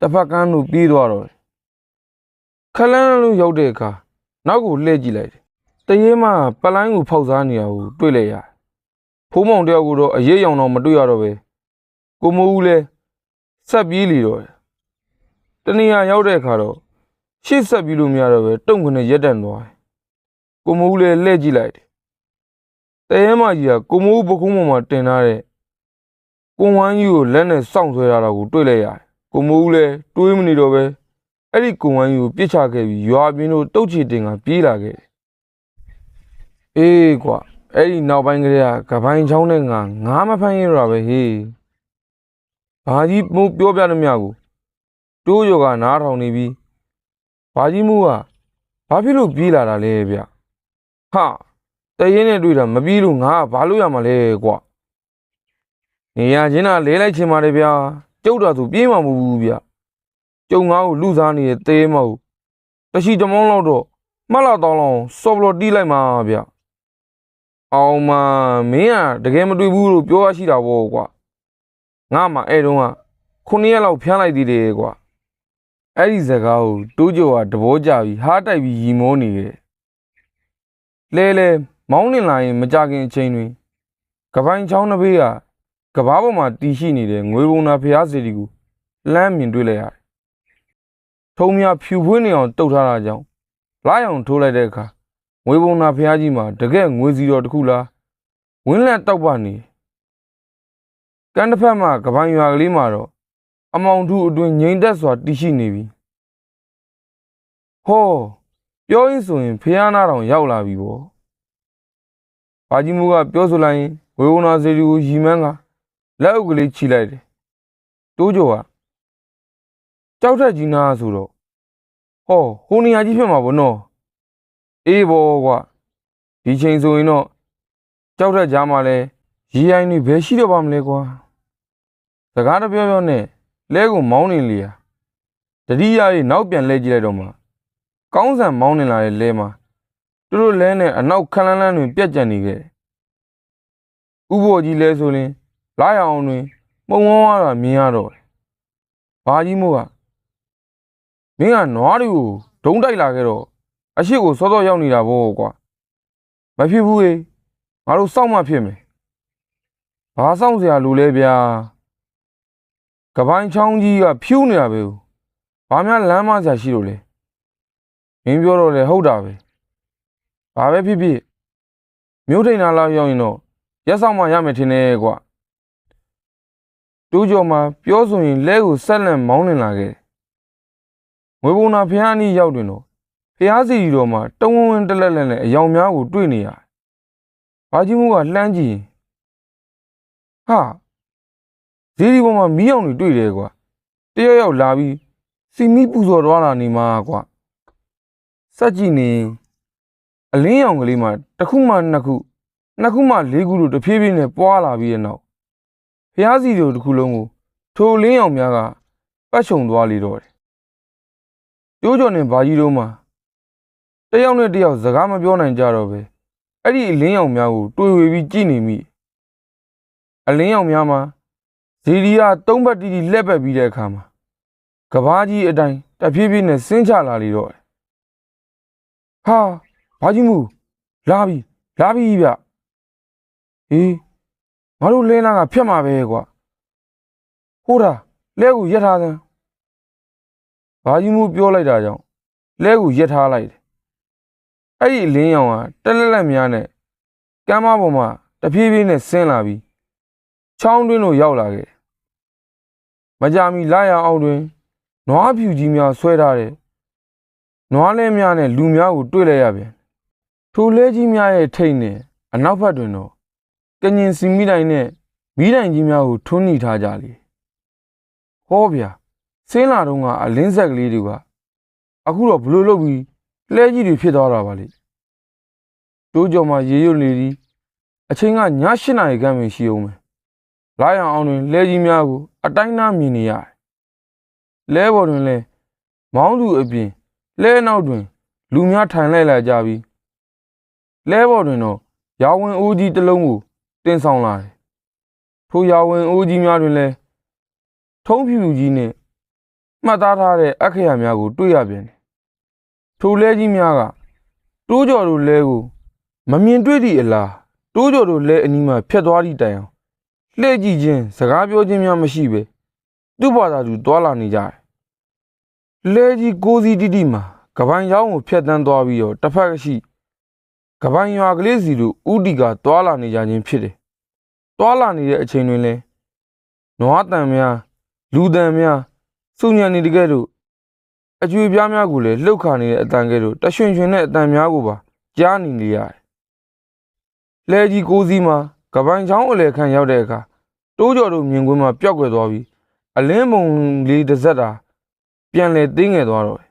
တစ်ဖက်ကန်းသို့ပြေးသွားတော့ခလန်းလုံးရောက်တဲ့အခါနောက်ကိုလှည့်ကြည့်လိုက်တယ်တရေမပလိုင်းကိုဖောက်စားနေတာကိုတွေ့လိုက်ရတယ်ဖိုးမောင်တယောက်ကတော့အရေးရောင်တော့မတွေ့ရတော့ပဲကိုမိုးဦးလည်းဆက်ပြေးလီတော့တနေရာရောက်တဲ့အခါတော့ရှေ့ဆက်ပြီးလို့မရတော့ပဲတုံ့ခနဲ့ရက်တန်သွားကိုမိုးဦးလည်းလှည့်ကြည့်လိုက်တယ်တရေမကြီးကကိုမိုးဦးပခုံးပေါ်မှာတင်ထားတဲ့ကွန်ဝမ်းကြီးကိုလက်နဲ့စောင့်ဆွဲထားတာကိုတွေ့လိုက်ရတယ်ကိုမိုးဦးလည်းတွေးမနေတော့ပဲအဲ့ဒီကွန်ဝမ်းကြီးကိုပြစ်ချခဲ့ပြီးရွာပြင်းတို့တုတ်ချီတင်ကပြေးလာခဲ့အေးကွာအဲ့ဒီနောက်ပိုင်းကလေးကကပိုင်းချောင်းနဲ့ငါမဖမ်းရတော့ပဲဟေးဘာကြီးမိုးပြောပြသမျှကိုတိုးရောကနားထောင်နေပြီးဘာကြီးမိုးကဘာဖြစ်လို့ပြေးလာတာလဲဗျဟာတရင်နဲ့တွေ့တာမပြေးလို့ငါကဘာလို့ရမှာလဲကွာနေရချင်းကလဲလိုက်ချင်ပါတယ်ဗျာကျုပ်တော်သူပြေးမှာမဟုတ်ဘူးဗျကျုံငါ့ကိုလူစားနေတဲ့တဲမဟုတ်တရှိတမောင်းလောက်တော့မှတ်လာတော့လောက်စော်ဘလို့တီးလိုက်မှာဗျအောင်မမင်းကတကယ်မတွေ့ဘူးလို့ပြောရရှိတာပေါ့ကွာငါမှအဲ့တုန်းက9 ရက်လောက်ဖျန်းလိုက်သေးတယ်ကွာအဲ့ဒီစကားကိုတိုးကျော်ကတဘောကြပြီးဟားတိုက်ပြီးရီမောနေတယ်လဲမောင်းနေလာရင်မကြခင်အချိန်တွင်ကပိုင်းချောင်းတစ်ဘေးကကဘာပေါ်မှာတီရှိနေတဲ့ငွေဘုံနာဖျားစီတီကိုလှမ်းမြင်တွေ့လိုက်ရတယ်ထုံမြဖြူဖွေးနေအောင်တုတ်ထားတာကြောင့်လာရောင်ထိုးလိုက်တဲ့အခါငွေဘုံနာဖျားကြီးမှာတကယ်ငွေစီတော်တစ်ခုလားဝင်းလက်တောက်ပနေကန်းတစ်ဖက်မှာကပိုင်းရွာကလေးမှာတော့အမောင်ထုအတွင်ငိမ့်သက်စွာတီရှိနေပြီဟောပြောရင်ဆိုရင်ဖျားနာတောင်ရောက်လာပြီပေါ့ဘာကြီးမိုးကပြောဆိုလိုက်ရင်ငွေဘုံနာစီတီကိုရီမန်းကလက်အုပ်ကလေးချီလိုက်တယ်တိုးကျော်ကကြောက်ထက်ကြီးနာဆိုတော့ဟောဟိုနေရာကြီးဖြစ်မှာဗောနော်အေးဘောကွာဒီချိန်ဆိုရင်တော့ကြောက်ထက်ကြားမှာလဲရီရိုင်းနေဘယ်ရှိတော့ပါမလဲကွာစကားတပြောပြောနဲ့လဲကိုမောင်းနေလေရာတတိယရေနောက်ပြန်လဲကြည့်လိုက်တော့မှကောင်းဆန်မောင်းနေလာတဲ့လဲမှာသူတို့လဲနဲ့အနောက်ခလန်းလန်းတွင်ပြက်ကျန်နေခဲ့ဥဘော်ကြီးလဲဆိုရင်လာရအောင်တွင်ပုံဝန်းဝါတာမြင်ရတော့ဘာကြီးမို့ကမင်းကနွားတွေကိုဒုံးတိုက်လာခဲ့တော့အရှိကိုစောစောရောက်နေတာဗောကွာမဖြစ်ဘူးဟေးငါတို့စောင့်မှဖြစ်မယ်ဘာစောင့်စရာလိုလဲဗျာကပိုင်းချောင်းကြီးကဖြူးနေတာပဲဘာများလမ်းမစရာရှိလို့လဲမင်းပြောတော့လေဟုတ်တာပဲဘာပဲဖြစ်ဖြစ်မြို့ထိန်နာလောက်ရောက်ရင်တော့ရက်ဆောင်မှရမယ်ထင်တယ်ကွာတူးကျော်မှာပြောဆိုရင်လဲကိုဆက်လက်မောင်းနေလာခဲ့ငွေဘုံနာဖျားအနီးရောက်တွင်တော့ဖျားစီတော်မှာတုံးဝင်းတလက်လက်နဲ့အယောင်များကိုတွေ့နေရဘာကြီးမိုးကလှမ်းကြည့်ဟာဇီဒီပေါ်မှာမီးအောင်တွေတွေ့တယ်ကွာတယောက်လာပြီးစီမီပူဇော်သွားတာနေမှာကွာစက်ကြည့်နေအလင်းရောင်ကလေးမှာတစ်ခုမှနှစ်ခုမှ၄ခုလို့တဖြည်းဖြည်းနဲ့ပွားလာပြီးတဲ့နောက်ဖျားစီတို့တစ်ခုလုံးကိုထိုလင်းရောင်များကပတ်ချုံသွားလေတော့တယ်ကျိုးကျော်နဲ့ဘာကြီးတို့မှာတယောက်နဲ့တယောက်စကားမပြောနိုင်ကြတော့ပဲအဲ့ဒီအလင်းရောင်များကိုတွေ့ဝေပြီးကြည့်နေမိအလင်းရောင်များမှာဇီဒီယာ၃ဘက်တီလက်ပတ်ပြီးတဲ့အခါမှာကဘာကြီးအတိုင်းတဖြည်းဖြည်းနဲ့ဆင်းချလာလေတော့ဟာဘာကြီးမူလာပြီဗျဟေးငါတို့လဲနာကဖြတ်မှာပဲကွာဟိုးတာလဲကိုရက်ထားစမ်းဘာကြီးမူပြောလိုက်တာကြောင့်လဲကိုရက်ထားလိုက်တယ်အဲ့ဒီအလင်းရောင်ကတက်လက်လက်များနဲ့ကမ်းမပေါ်မှာတဖြည်းဖြည်းနဲ့ဆင်းလာပြီးချောင်းတွင်းတို့ရောက်လာခဲ့ မကြမီလာရအောင်တွင်နွားဖြူကြီးများဆွဲထားတဲ့နွားလဲများနဲ့လူများကိုတွေ့လိုက်ရပြန်ထိုလဲကြီးများရဲ့ထိတ်နဲ့အနောက်ဘက်တွင်တော့ကညင်စီမိတိုင်နဲ့မီးတိုင်ကြီးများကိုထွန်းညှိထားကြလေဟောဗျာဆင်းလာတော့ကအလင်းဆက်ကလေးတွေကအခုတော့ဘလို့လုပ်ပြီးလဲကြီးတွေဖြစ်သွားတာပါလေတိုးကြော်မှာရေရွတ်နေသည်အချိန်ကည8 နာရီခန့်ပဲရှိအောင်မယ်လာရအောင်တွင်လဲကြီးများကိုအတိုင်းသားမြင်နေရတယ်လဲပေါ်တွင်လဲမောင်းသူအပြင်လဲနောက်တွင်လူများထိုင်လိုက်လာကြပြီးလဲပေါ်တွင်တော့ရာဝင်အိုးကြီးတစ်လုံးကိုတင်ဆောင်လာတယ်ထိုရာဝင်အိုးကြီးများတွင်လဲထုံးဖြူဖြူကြီးနဲ့မှတ်သားထားတဲ့အခရာများကိုတွေ့ရပြန်တယ်ထိုလဲကြီးများကတိုးကြော်တို့လဲကိုမမြင်တွေ့သည့်အလားတိုးကြော်တို့လဲအနီးမှဖြတ်သွားသည့်တိုင်အောင်လှည့်ကြည့်ခြင်းစကားပြောခြင်းများမရှိပဲသူ့ဘာသာသူတွာလာနေကြတယ်လဲကြီးကိုစီတိတိမှာကပိုင်ရောင်းကိုဖြတ်တန်းသွားပြီးတော့တစ်ဖက်ကရှိကပိုင်ရွာကလေးစီတို့ဥတီကတွာလာနေကြခြင်းဖြစ်တယ်တွာလာနေတဲ့အချိန်တွင်လဲနွားတန်များလူတန်များစုညံနေတကယ်လို့အကျွေပြားများကိုလည်းလှုပ်ခါနေတဲ့အတန်ကဲလို့တရွှင်ရွှင်တဲ့အတန်များကိုပါကြားနေလေရတယ်လဲကြီးကိုစီမှာကပိုင်ချောင်းအလဲခံရောက်တဲ့အခါတိုးကြော်တို့မြင်ကွင်းမှာပျောက်ကွယ်သွားပြီးအလင်းမုံလေးတစ်စက်တာပြန်လဲသိငယ်သွားတော့တယ်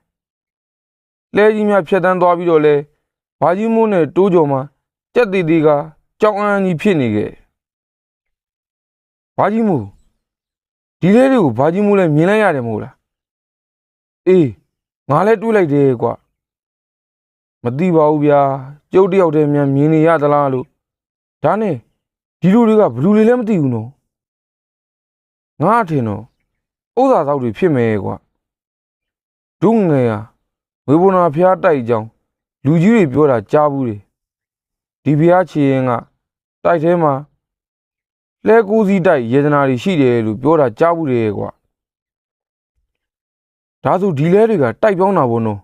လဲကြီးများဖြတ်တန်းသွားပြီးတော့လဲဘာကြီးမိုးနဲ့တိုးကြော်မှာကြက်တီတီကကြောင်အန်းကြီးဖြစ်နေခဲ့ဘာကြီးမိုးဒီလဲတွေကိုဘာကြီးမိုးလဲမြင်လိုက်ရတယ်မဟုတ်လားအေးငါလဲတွေးလိုက်တယ်ကွာမသိပါဘူးဗျာကျုပ်တယောက်တည်းများမြင်နေရသလားလို့ဒါနဲ့ဒီလူတွေကဘယ်သူတွေလဲမသိဘူးနော်ငါအထင်တော့ဥစ္စာသောက်တွေဖြစ်မယ်ကွာဒုငယ်ဟာဝေဘုနာဖျားတိုက်ကြောင်းလူကြီးတွေပြောတာကြားဘူးတယ်ဒီဖျားချီရင်ကတိုက်ထဲမှာလဲကိုစီတိုက်ယေဒနာတွေရှိတယ်လို့ပြောတာကြားဘူးတယ်ကွာဒါဆိုဒီလဲတွေကတိုက်ပြောင်းတာဘုံနော်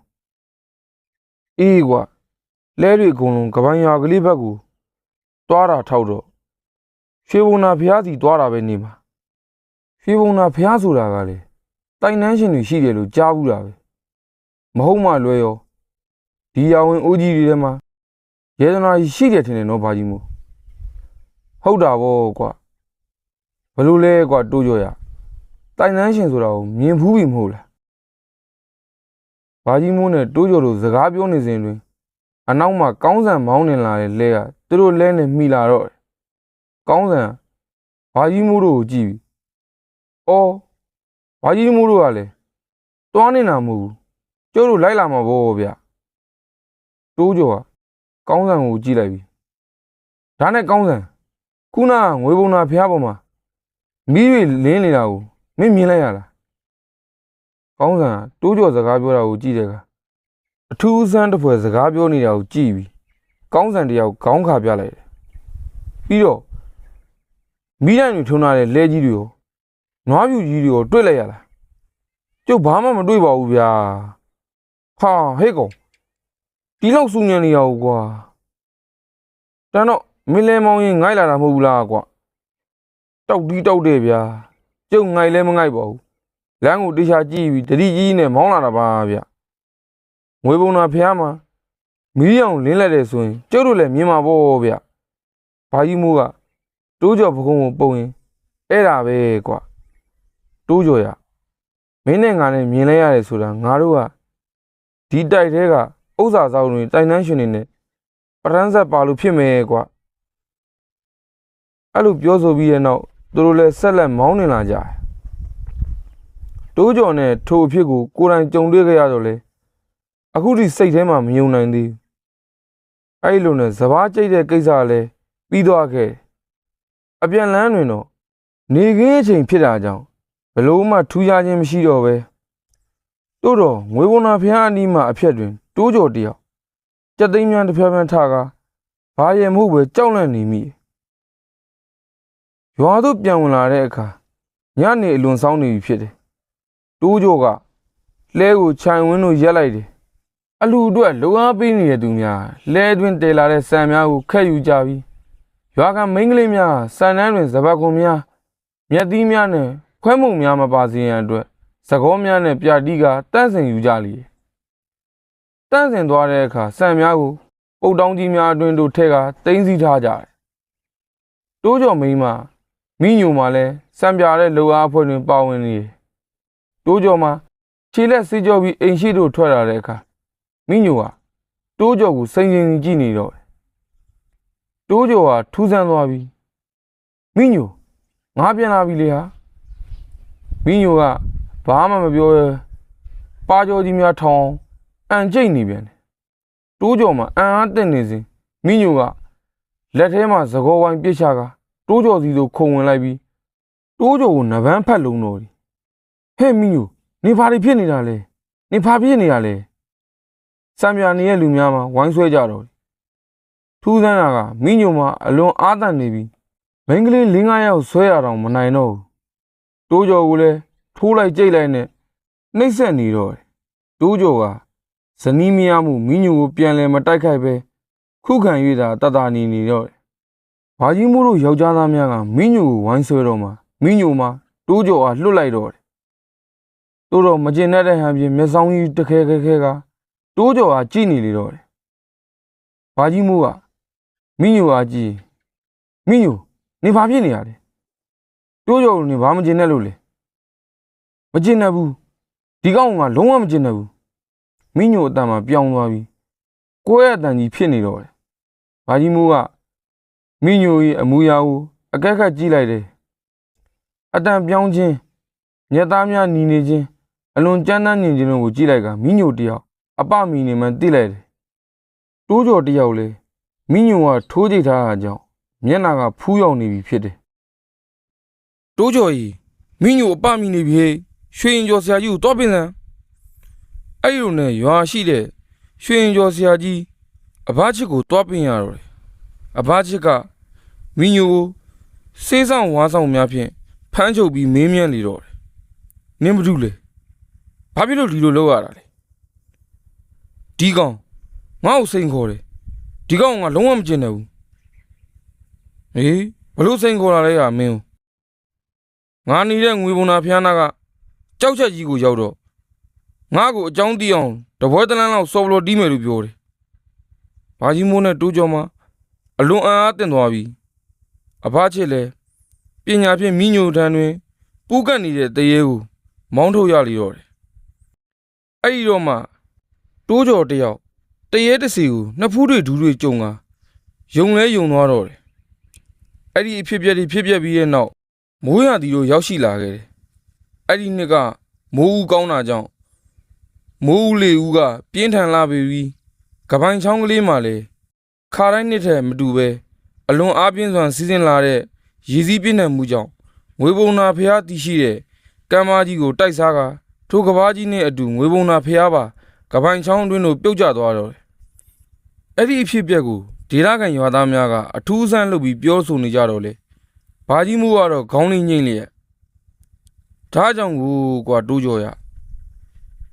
အေးကွာလဲတွေအကုန်လုံးကပိုင်ရွာကလေးဘက်ကိုတွားတာထောက်တော့ရွှေဘုံနာဖျားစီတွားတာပဲနေမှာရွှေဘုံနာဖျားဆိုတာကလေတိုင်နှန်းရှင်တွေရှိတယ်လို့ကြားဘူးတာပဲမဟုတ်မှလွဲရောဒီရဝင်အိုးကြီးတွေထဲမှာယေဒနာရှိတယ်ထင်တယ်နော်ဘာကြီးမို့ဟုတ်တာဗောကွာဘလို့လဲကွာတိုးကြော်ရတိုင်နှန်းရှင်ဆိုတာကိုမြင်ဖူးပြီမဟုတ်လားဘာကြီးမိုးနဲ့တိုးကြော်တို့စကားပြောနေစဉ်တွင်အနောက်မှာကောင်းဆန်မောင်းနေလာတဲ့လဲကသူတို့လဲနဲ့မိလာတော့ကောင်းဆန်ဘာကြီးမိုးတို့ကိုကြည့်ပြီးအော်ဘာကြီးမိုးတို့ကလည်းတွားနေတာမဟုတ်ဘူးကျုပ်တို့လိုက်လာမှာဗောဗျတိုးကြော်ကကောင်းဆန်ကိုကြည့်လိုက်ပြီးဒါနဲ့ကောင်းဆန်ခုနကငွေဘုံနာဖျားပေါ်မှာမီးတွေလင်းနေတာကိုမင်းမြင်လိုက်ရလားကောင်းဆန်တိုးကြော်စကားပြောတာကိုကြည့်တဲ့အခါအထူးဆန်းတစ်ဖွဲ့စကားပြောနေတာကိုကြည့်ပြီးကောင်းဆန်တယောက်ခေါင်းခါပြလိုက်တယ်ပြီးတော့မီးတိုင်တွေထုံထားတဲ့လဲကြီးတွေကိုနွားပြူကြီးတွေကိုတွေ့လိုက်ရလားကျုပ်ဘာမှမတွေ့ပါဘူးဗျာဟာဟဲ့ကောင်ဒီလောက်စူညံနေရအောင်ကွာတန်းတော့မင်းလဲမောင်းရင်ငိုက်လာတာမဟုတ်ဘူးလားကွာတောက်တီးတောက်တယ်ဗျာကျုပ်ငိုက်လဲမငိုက်ပါဘူးလမ်းကိုတေချာကြည့်ပြီးတတိကြီးနဲ့မောင်းလာတာပါဗျငွေဘုံနာဖျားမှာမီးရောင်လင်းလိုက်တယ်ဆိုရင်ကျုပ်တို့လည်းမြင်မှာပေါ့ဗျဘာကြီးမိုးကတိုးကြော်ပကုံးကိုပုံရင်အဲ့ဒါပဲကွာတိုးကြော်ရမင်းနဲ့ငါနဲ့မြင်လဲရတယ်ဆိုတာငါတို့ကဒီတိုက်ထဲကဥစ္စာဆောင်တွေတိုင်နှန်းရှင်တွေနဲ့ပရန်ဆက်ပါလို့ဖြစ်မယ်ကွာအဲ့လိုပြောဆိုပြီးတဲ့နောက်သူတို့လည်းဆက်လက်မောင်းနေလာကြတယ်တိုးကြော်နဲ့ထိုအဖြစ်ကိုကိုယ်တိုင်ကြုံတွေ့ခဲ့ရတော့လေအခုထိစိတ်ထဲမှာမယုံနိုင်သေးဘူးအဲ့လိုနဲ့စပားကြိတ်တဲ့ကိစ္စလည်းပြီးသွားခဲ့အပြန်လန်းတွင်တော့နေခင်းအချိန်ဖြစ်တာကြောင့်ဘလို့မှထူးခြားခြင်းမရှိတော့ပဲတို့တော့ငွေဘုံနာဖျားအနီးမှာအဖြက်တွင်တိုးကြော်တယောက်ကြက်သိမ်းများတစ်ဖျားဖျားထားကားဘာရမဟုတ်ပဲကြောက်လန့်နေမိရွာသို့ပြန်ဝင်လာတဲ့အခါညနေအလွန်ဆောင်နေပြီဖြစ်တယ်တိုးကြော်ကလဲကိုခြံဝင်းတို့ရက်လိုက်တယ်အလူအတွက်လုံအားပေးနေတဲ့သူများလဲတွင်တည်လာတဲ့ဆန်များကိုခက်ယူကြပြီးရွာကမိန်းကလေးများဆန်နှန်းတွင်စပတ်ကုံများမြက်သီးများနဲ့ ခွဲမှုများမပါစေရန်အတွက်သကောများနဲ့ပြတိကတန့်စင်ယူကြလေတန့်စင်သွားတဲ့အခါစံများကိုပုတ်တောင်းကြီးများအတွင်းတို့ထက်ကတင်းစီထားကြတယ်တိုးကျော်မိန်းမမိညိုမှလည်းစံပြတဲ့လူအားအဖွဲ့တွင်ပါဝင်နေတယ်တိုးကျော်မှာခြေလက်စေးကြောပြီးအိမ်ရှိတို့ထွက်လာတဲ့အခါမိညိုဟာတိုးကျော်ကိုစိန်စိန်ကြည့်နေတော့တယ်တိုးကျော်ဟာထူးဆန်းသွားပြီမိညိုငါပြန်လာပြီလေဟာမိညိုကဘာမှမပြောရဲပါကြောကြီးများထောင်အန်ကျိတ်နေပြန်တယ်တိုးကျော်မှာအန်အားတက်နေစဉ်မိညိုကလက်ထဲမှာသကောဝိုင်းပြစ်ချကတိုးကျော်စီသို့ခုံဝင်လိုက်ပြီးတိုးကျော်ကိုနဗန်းဖက်လုံးတော်တယ်ဟဲ့မိညိုနေဘာတွေဖြစ်နေတာလဲနေဘာဖြစ်နေတာလဲစံပြနေရဲ့လူများမှာဝိုင်းဆွဲကြတော့တယ်ထူးဆန်းတာကမိညိုမှာအလွန်အားတန်နေပြီးမိန်းကလေး၄-၅ယောက်ဆွဲရတော့မနိုင်တော့ဘူးတိုးကျော်ကိုလည်းထိုးလိုက်ကြိတ်လိုက်နဲ့နှိမ့်ဆက်နေတော့တယ်တိုးကျော်ကဇနီးမယားမှုမိညိုကိုပြန်လဲမတိုက်ခိုက်ပဲခုခံ၍သာတတနေတော့တယ်ဘာကြီးမိုးတို့ယောက်ျားသားများကမိညိုကိုဝိုင်းဆွဲတော့မှမိညိုမှာတိုးကျော်အားလွတ်လိုက်တော့တယ်တိုးတော့မကျင်တဲ့ဟန်ပြင်မျက်စောင်းကြီးတခဲခဲခဲကတိုးကျော်အားကြည့်နေလေတော့တယ်ဘာကြီးမိုးကမိညိုအားကြည့်မိညိုနေဘာဖြစ်နေရလဲတိုးကျော်နေဘာမကျင်နဲ့လို့လဲမကျင်နဲ့ဘူးဒီကောင်ကလုံးဝမကျင်နဲ့ဘူးမိညိုအတန်မှာပြောင်းသွားပြီကိုယ့်ရဲ့အတန်ကြီးဖြစ်နေတော့တယ်ဘာကြီးမိုးကမိညိုရဲ့အမူအရာကိုအကဲခတ်ကြည့်လိုက်တယ်အတန်ပြောင်းခြင်းညက်သားများညီနေခြင်းအလွန်ကြမ်းတမ်းနေခြင်းတို့ကိုကြည့်လိုက်ကမိညိုတယောက်အပမီနေမှသိလိုက်တယ်တိုးကျော်တယောက်လေမိညိုကထိုးကြိတ်ထားတာကြောင့်မျက်နှာကဖူးရောက်နေပြီဖြစ်တယ်တိုးကျော်ကြီးမိညိုအပမီနေပြီရွှေရင်ကျော်ဆရာကြီးကိုတော့ပင်စံအဲ့လိုနဲ့ရွာရှိတဲ့ရွှေရင်ကျော်ဆရာကြီးအဘချစ်ကိုတော့ပင်ရတော့တယ်အဘချစ်ကမိညိုကိုစေးဆောင်ဝါဆောင်များဖြင့်ဖမ်းချုပ်ပြီးမေးမြန်းလေတော့တယ်နင်းမတူလေဘာဖြစ်လို့ဒီလိုလုပ်ရတာလဲဒီကောင်ငါ့ကိုစိန်ခေါ်တယ်ဒီကောင်ကလုံးဝမကျင်တယ်ဘူးဟေးဘလို့စိန်ခေါ်လာလဲဟာမင်းငါနေတဲ့ငွေပုံနာဖျားနာကကြောက်ချက်ကြီးကိုရောက်တော့ငါ့ကိုအကြောင်းသိအောင်တပွဲတလန်းလောက်စော်ဘလို့တီးမယ်လို့ပြောတယ်ဘာကြီးမိုးနဲ့တိုးကြောမှာအလွန်အံ့အားသင့်သွားပြီအဖချစ်လဲပညာဖြင့်မိညိုထံတွင်ပူးကပ်နေတဲ့တရေကိုမောင်းထုတ်ရလေတော့တယ်အဲ့ဒီတော့မှတိုးကျော်တယောက်တရေတစီကိုနှစ်ဖူးတွေဒူးတွေကြုံကယုံလဲယုံသွားတော့တယ်အဲ့ဒီအဖြစ်ပြက်ပြီးရဲ့နောက်မိုးရသည်တို့ရောက်ရှိလာခဲ့တယ်အဲ့ဒီနှစ်ကမိုးဦးကောင်းတာကြောင့်မိုးဦးလေဦးကပြင်းထန်လာပြီးကပိုင်းချောင်းကလေးမှလည်းခါတိုင်းနှစ်ထက်မတူပဲအလွန်အားပြင်းစွာစီးဆင်းလာတဲ့ရည်စည်းပြည့်နှံမှုကြောင့်ငွေပုံနာဖျားတည်ရှိတဲ့ကမ်းမကြီးကိုတိုက်စားကထိုကဘာကြီးနဲ့အတူငွေပုံနာဖျားပါကပိုင်းချောင်းအတွင်းတို့ပြုတ်ကျသွားတော့တယ်အဲ့ဒီအဖြစ်ပြက်ကိုဒေသခံရွာသားများကအထူးဆန်းလုပ်ပြီးပြောဆိုနေကြတော့လေဘာကြီးမိုးကတော့ခေါင်းလေးငိမ့်လျက်ဒါကြောင့်ကိုကွာတိုးကြော်ရ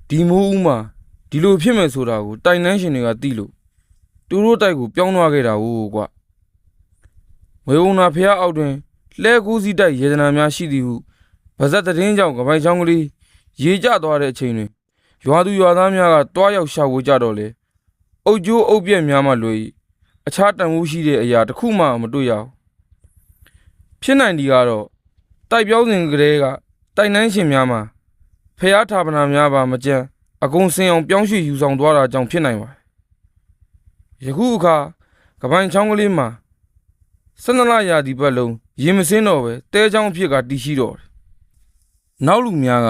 ဒီမိုးဦးမှာဒီလိုဖြစ်မယ်ဆိုတာကိုတိုင်နှန်းရှင်တွေကသိလို့သူတို့တိုက်ကိုပြောင်းသွားခဲ့တာဟုတ်ကွာငွေပုံနာဖျားအောက်တွင်လှဲကူးစီးတိုက်ရေဒနာများရှိသည်ဟုဗဇက်သတင်းကြောင့်ကပိုင်ချောင်းကလေးရေကျသွားတဲ့အချိန်တွင်ရွာသူရွာသားများကတွားရောက်ရှာဖွေကြတော့လေအုတ်ကျိုးအုတ်ပြက်များမှလွေအခြားတန်ဖိုးရှိတဲ့အရာတစ်ခုမှမတွေ့ရဘူးဖြစ်နိုင်ဒီကတော့တိုက်ပြောင်းစဉ်ကလေးကတိုက်နှန်းရှင်များမှာဖျားဌာပနာများပါမကြမ်းအကုန်စင်အောင်ပြောင်းရွှေ့ယူဆောင်သွားတာကြောင့်ဖြစ်နိုင်ပါတယ်ယခုအခါကပိုင်ချောင်းကလေးမှာ12လရာသီပတ်လုံးရေမစင်းတော့ပဲတဲချောင်းအဖြစ်ကတည်ရှိတော့တယ်နောက်လူများ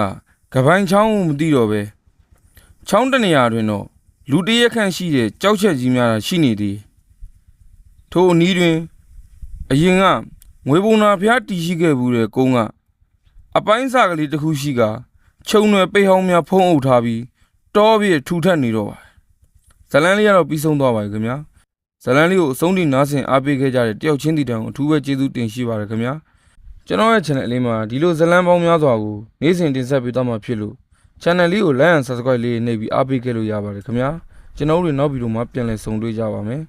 ကပိုင်ချောင်းကိုမသိတော့ပဲချောင်းတနေရာတွင်တော့လူတရက်ခန့်ရှိတဲ့ကြောက်ချက်ကြီးများရှိနေသည်ထိုအနီးတွင်အရင်ကငွေပုံနာဖျားတည်ရှိခဲ့ဘူးတဲ့ကုန်းကအပိုင်းစာကလေးတစ်ခုရှိကခြုံွယ်ပိတ်ဟောင်းများဖုံးအုပ်ထားပြီးတောပြည့်ထူထပ်နေတော့ပါဇလန်းလေးကတော့ပြီးဆုံးသွားပါပြီခင်ဗျာဇလန်းလေးကိုအဆုံးထိနားဆင်အားပေးခဲ့ကြတဲ့တယောက်ချင်းတီတောင်အထူးပဲကျေးဇူးတင်ရှိပါတယ်ခင်ဗျာကျွန်တော်ရဲ့ channel လေးမှာဒီလိုဇလန်းပေါင်းများစွာကိုနေ့စဉ်တင်ဆက်ပေးသွားမှာဖြစ်လို့ channel လေးကို like and subscribe လေးနှိပ်ပြီးအားပေးခဲ့လို့ရပါတယ်ခင်ဗျာကျွန်တော်တို့နောက်ဗီဒီယိုမှာပြန်လည်ဆုံတွေ့ကြပါမယ်